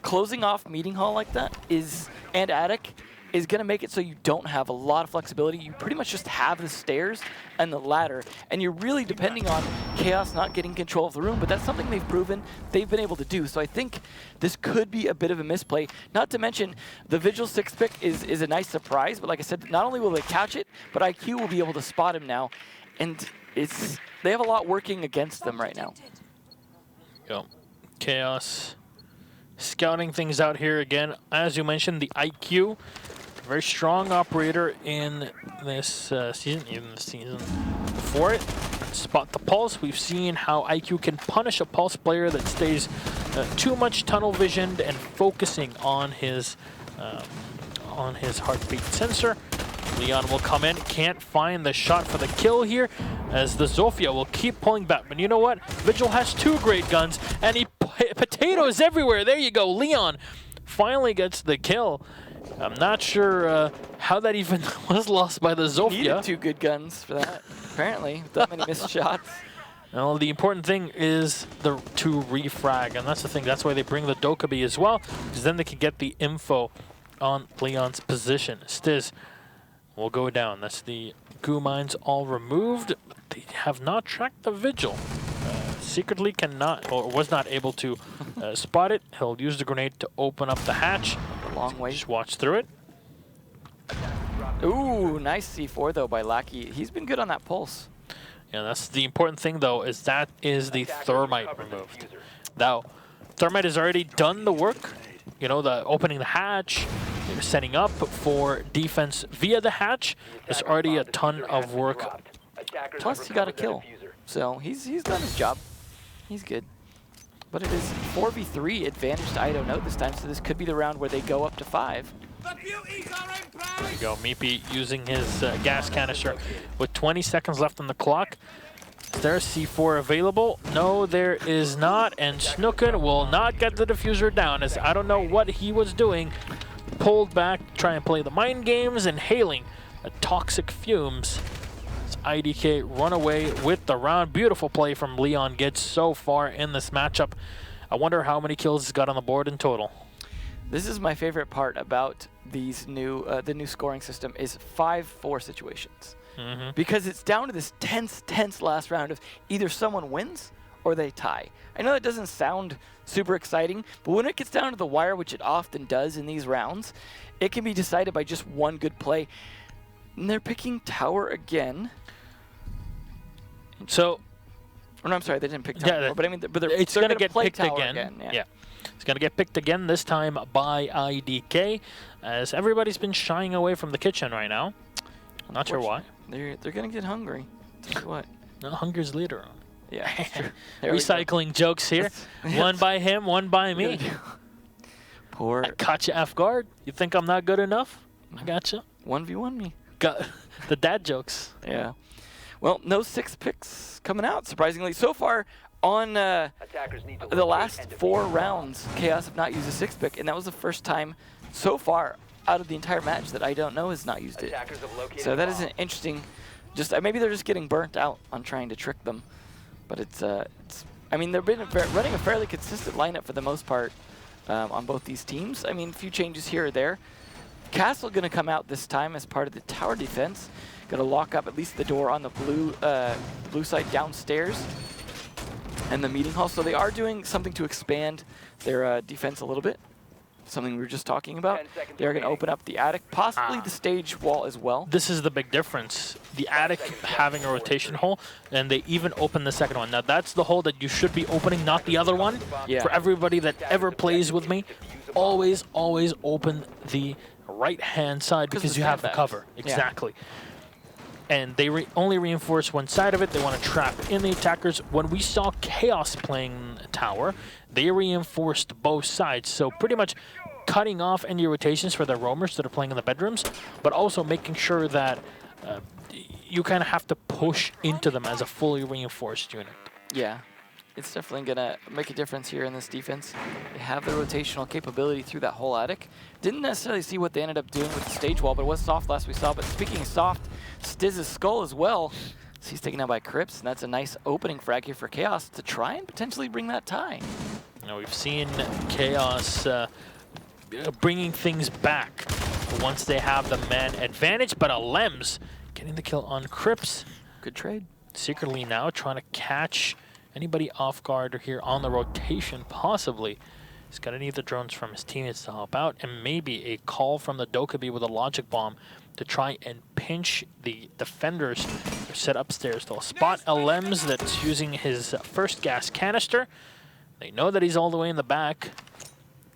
Speaker 2: Closing off meeting hall like that and attic is going to make it so you don't have a lot of flexibility. You pretty much just have the stairs and the ladder, and you're really depending on Chaos not getting control of the room, but that's something they've proven they've been able to do. So I think this could be a bit of a misplay. Not to mention, the Vigil 6th pick is a nice surprise, but like I said, not only will they catch it, but IQ will be able to spot him now, and they have a lot working against them right now.
Speaker 1: Yep. Chaos scouting things out here again. As you mentioned, the IQ, very strong operator in this season, even the season before it. Spot the pulse. We've seen how IQ can punish a pulse player that stays too much tunnel visioned and focusing on his heartbeat sensor. Leon will come in, can't find the shot for the kill here, as the Zofia will keep pulling back. But you know what? Vigil has 2 great guns, and he potatoes everywhere. There you go. Leon finally gets the kill. I'm not sure how that even was lost by the Zofia.
Speaker 2: Needed 2 good guns for that, apparently, with that many missed shots.
Speaker 1: Well, the important thing is to refrag, and that's the thing. That's why they bring the Dokkaebi as well, because then they can get the info on Leon's position. Stiz will go down. That's the goo mines all removed. They have not tracked the Vigil. Secretly cannot, or was not able to spot it. He'll use the grenade to open up the hatch.
Speaker 2: Long way.
Speaker 1: Just watch through it.
Speaker 2: Ooh, nice C4 though by Lackey. He's been good on that pulse.
Speaker 1: Yeah, that's the important thing though, is that is the thermite removed. Now, thermite has already done the work. You know, the opening the hatch, setting up for defense via the hatch. There's already a ton of work.
Speaker 2: Plus, he got a kill. So he's done his job. He's good. But it is 4v3 advantage to Ido Note this time, so this could be the round where they go up to 5.
Speaker 1: There you go, Meepy using his gas canister with 20 seconds left on the clock. Is there a C4 available? No, there is not, and Snooken will not get the diffuser down, as I don't know what he was doing. Pulled back, try and play the mind games, inhaling toxic fumes. IDK run away with the round. Beautiful play from Leon Gitz so far in this matchup. I wonder how many kills he's got on the board in total.
Speaker 2: This is my favorite part about these new the new scoring system is 5-4 situations. Because it's down to this tense last round of either someone wins or they tie. I know that doesn't sound super exciting, but when it gets down to the wire, which it often does in these rounds, it can be decided by just one good play. And they're picking tower again.
Speaker 1: So,
Speaker 2: oh, no, I'm sorry, they didn't pick tower, but I mean,
Speaker 1: it's going to get picked
Speaker 2: again.
Speaker 1: Yeah. It's going to get picked again, this time by IDK, as everybody's been shying away from the kitchen right now. Not sure why.
Speaker 2: They're going to get hungry. Tell you what.
Speaker 1: No, hunger's later on.
Speaker 2: Yeah, that's true. There we go.
Speaker 1: Recycling jokes here. One by him, one by me.
Speaker 2: Poor
Speaker 1: I caught you off guard. You think I'm not good enough? I gotcha.
Speaker 2: 1v1 me.
Speaker 1: Got the dad jokes.
Speaker 2: Yeah. Well, no 6 picks coming out, surprisingly. So far, on
Speaker 3: Attackers need to
Speaker 2: the
Speaker 3: locate
Speaker 2: last
Speaker 3: and defuse
Speaker 2: 4
Speaker 3: the
Speaker 2: rounds, Chaos have not used a 6 pick, and that was the first time so far out of the entire match that I don't know has not used it.
Speaker 3: Attackers have located
Speaker 2: So
Speaker 3: a
Speaker 2: that is
Speaker 3: bomb.
Speaker 2: an interesting. Just maybe they're just getting burnt out on trying to trick them, but it's I mean, they've been running a fairly consistent lineup for the most part on both these teams. I mean, a few changes here or there. Castle going to come out this time as part of the tower defense. Going to lock up at least the door on the blue side downstairs and the meeting hall. So they are doing something to expand their defense a little bit. Something we were just talking about.
Speaker 3: 10 seconds
Speaker 2: They're going to
Speaker 3: remaining.
Speaker 2: open up the attic, possibly the stage wall as well.
Speaker 1: This is the big difference. The attic having a rotation hole, and they even open the second one. Now that's the hole that you should be opening, not the other one.
Speaker 2: Yeah.
Speaker 1: For everybody that ever plays with me, always open the right-hand side
Speaker 2: 'Cause
Speaker 1: because
Speaker 2: the
Speaker 1: you have the
Speaker 2: sandbags.
Speaker 1: cover.
Speaker 2: Yeah.
Speaker 1: Exactly. And they only reinforce one side of it. They want to trap in the attackers. When we saw Chaos playing tower, they reinforced both sides. So pretty much cutting off any rotations for the roamers that are playing in the bedrooms, but also making sure that you kind of have to push into them as a fully reinforced unit.
Speaker 2: Yeah, it's definitely going to make a difference here in this defense. They have the rotational capability through that whole attic. Didn't necessarily see what they ended up doing with the stage wall, but it was soft last we saw. But speaking of soft, Stiz's skull as well. So he's taken out by Crips, and that's a nice opening frag here for Chaos to try and potentially bring that tie.
Speaker 1: Now we've seen Chaos bringing things back once they have the man advantage, but Alems getting the kill on Crips.
Speaker 2: Good trade.
Speaker 1: Secretly now trying to catch anybody off guard here on the rotation, possibly. He's going to need the drones from his teammates to help out, and maybe a call from the Dokkaebi with a logic bomb to try and pinch the defenders who are set upstairs. They'll spot Alems that's using his first gas canister. They know that he's all the way in the back.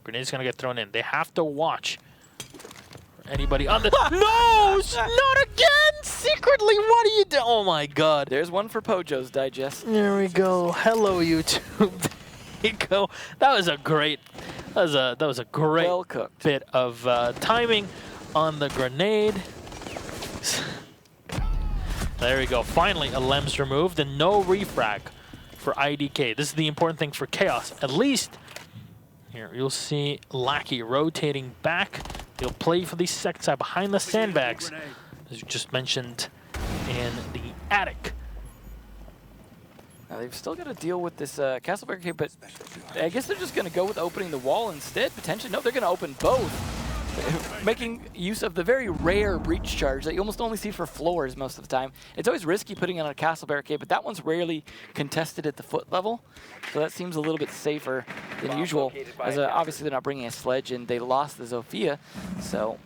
Speaker 1: Grenade's going to get thrown in. They have to watch anybody on the... No! Not again! Secretly, what are you doing? Oh my god.
Speaker 2: There's one for Pojo's Digest.
Speaker 1: There we go. Hello, YouTube. There you go. That was a great... That was a great
Speaker 2: Well cooked.
Speaker 1: bit of timing on the grenade. There we go. Finally, a Lem's removed and no refrag for IDK. This is the important thing for Chaos. At least, here, you'll see Lackey rotating back. He'll play for the second side behind the sandbags, as you just mentioned, in the attic.
Speaker 2: Now they've still got to deal with this castle barricade, but I guess they're just going to go with opening the wall instead, potentially. No, they're going to open both. Making use of the very rare breach charge that you almost only see for floors most of the time. It's always risky putting it on a castle barricade, but that one's rarely contested at the foot level. So that seems a little bit safer than usual, as obviously they're not bringing a sledge, and they lost the Zofia. So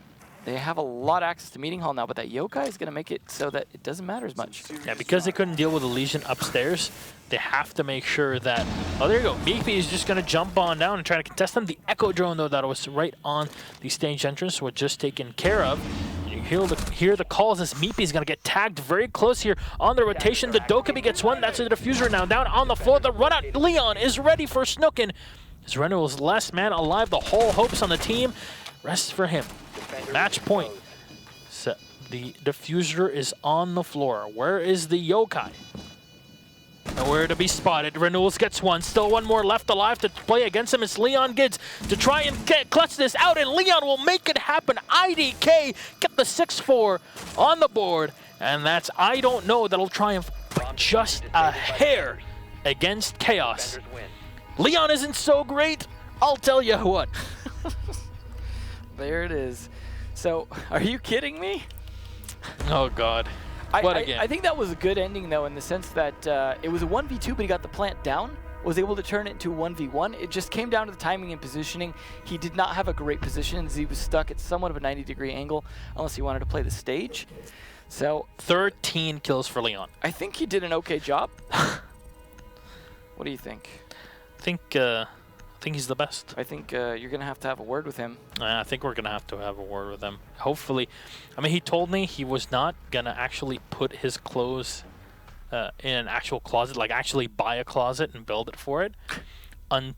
Speaker 2: they have a lot of access to meeting hall now, but that yokai is going to make it so that it doesn't matter as much.
Speaker 1: Yeah, because they couldn't deal with the Legion upstairs, they have to make sure that... Oh, there you go. Meekby is just going to jump on down and try to contest them. The Echo Drone, though, that was right on the stage entrance, was just taken care of. You hear the calls as Meekby is going to get tagged very close here on the rotation. The Dokkaebi gets one. That's a diffuser now down on the floor. The run-out. Leon is ready for Snookin. His Renewal's last man alive. The whole hopes on the team rests for him. Match point. So the diffuser is on the floor. Where is the yokai? Nowhere to be spotted. Renewals gets one. Still one more left alive to play against him. It's Leon Gids to try and clutch this out, and Leon will make it happen. IDK get the 6-4 on the board, and that's I don't know that'll triumph just a hair against Chaos. Leon isn't so great. I'll tell you what.
Speaker 2: There it is. So, are you kidding me?
Speaker 1: Oh God. What again?
Speaker 2: I think that was a good ending, though, in the sense that it was a 1v2, but he got the plant down, was able to turn it into a 1v1. It just came down to the timing and positioning. He did not have a great position, as he was stuck at somewhat of a 90-degree angle, unless he wanted to play the stage. So
Speaker 1: 13 kills for Leon.
Speaker 2: I think he did an okay job. What do you think?
Speaker 1: I think he's the best.
Speaker 2: I think you're going to have a word with him.
Speaker 1: I think we're going to have a word with him. Hopefully. I mean, he told me he was not going to actually put his clothes in an actual closet, like actually buy a closet and build it for it, until